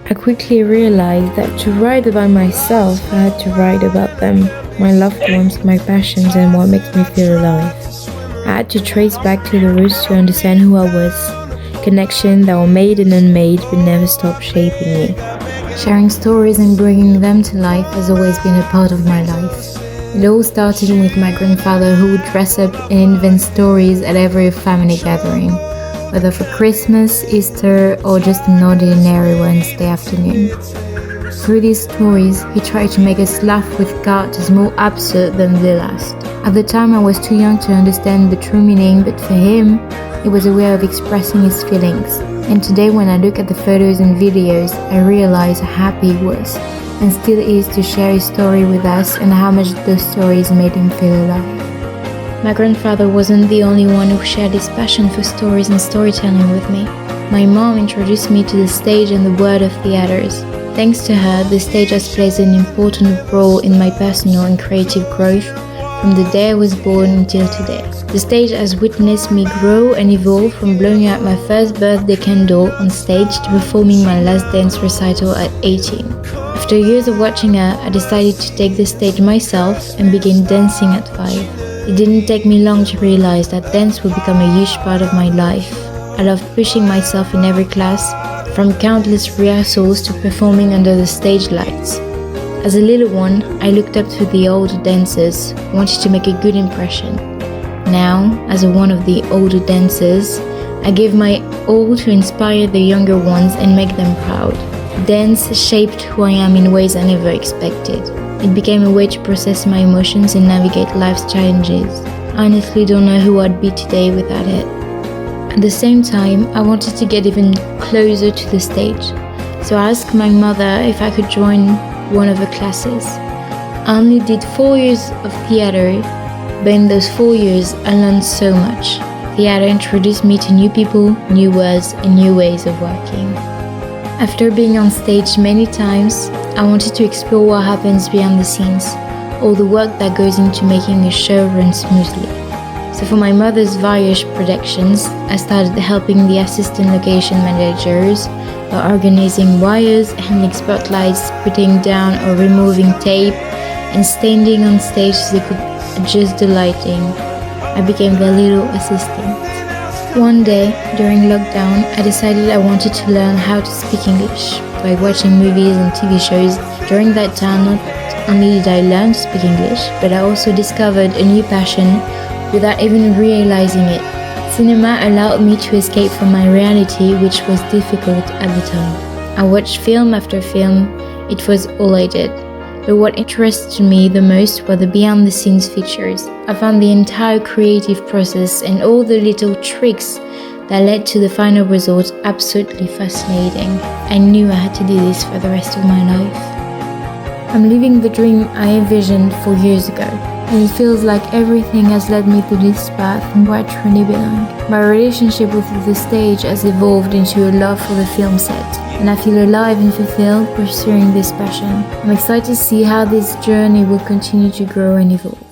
I quickly realized that to write about myself, I had to write about them, my loved ones, my passions, and what makes me feel alive. I had to trace back to the roots to understand who I was, connections that were made and unmade but never stopped shaping me. Sharing stories and bringing them to life has always been a part of my life. It all started with my grandfather, who would dress up and invent stories at every family gathering, whether for Christmas, Easter, or just an ordinary Wednesday afternoon. Through these stories, he tried to make us laugh with characters more absurd than the last. At the time, I was too young to understand the true meaning, but for him, it was a way of expressing his feelings. And today, when I look at the photos and videos, I realize how happy he was, and still is, to share his story with us and how much those stories made him feel alive. My grandfather wasn't the only one who shared his passion for stories and storytelling with me. My mom introduced me to the stage and the world of theaters. Thanks to her, the stage has played an important role in my personal and creative growth from the day I was born until today. The stage has witnessed me grow and evolve from blowing out my first birthday candle on stage to performing my last dance recital at 18. After years of watching her, I decided to take the stage myself and begin dancing at 5. It didn't take me long to realize that dance would become a huge part of my life. I loved pushing myself in every class, from countless rehearsals to performing under the stage lights. As a little one, I looked up to the older dancers, wanted to make a good impression. Now, as one of the older dancers, I give my all to inspire the younger ones and make them proud. Dance shaped who I am in ways I never expected. It became a way to process my emotions and navigate life's challenges. I honestly don't know who I'd be today without it. At the same time, I wanted to get even closer to the stage, so I asked my mother if I could join one of her classes. I only did 4 years of theater, but in those 4 years, I learned so much. Theater introduced me to new people, new words, and new ways of working. After being on stage many times, I wanted to explore what happens behind the scenes, all the work that goes into making a show run smoothly. So for my mother's various productions, I started helping the assistant location managers by organizing wires, handling spotlights, putting down or removing tape, and standing on stage so they could adjust the lighting. I became their little assistant. One day, during lockdown, I decided I wanted to learn how to speak English by watching movies and TV shows. During that time, not only did I learn to speak English, but I also discovered a new passion without even realizing it. Cinema allowed me to escape from my reality, which was difficult at the time. I watched film after film, it was all I did. But what interested me the most were the behind-the-scenes features. I found the entire creative process and all the little tricks that led to the final result absolutely fascinating. I knew I had to do this for the rest of my life. I'm living the dream I envisioned 4 years ago, and it feels like everything has led me to this path and where I truly belong. My relationship with the stage has evolved into a love for the film set, and I feel alive and fulfilled pursuing this passion. I'm excited to see how this journey will continue to grow and evolve.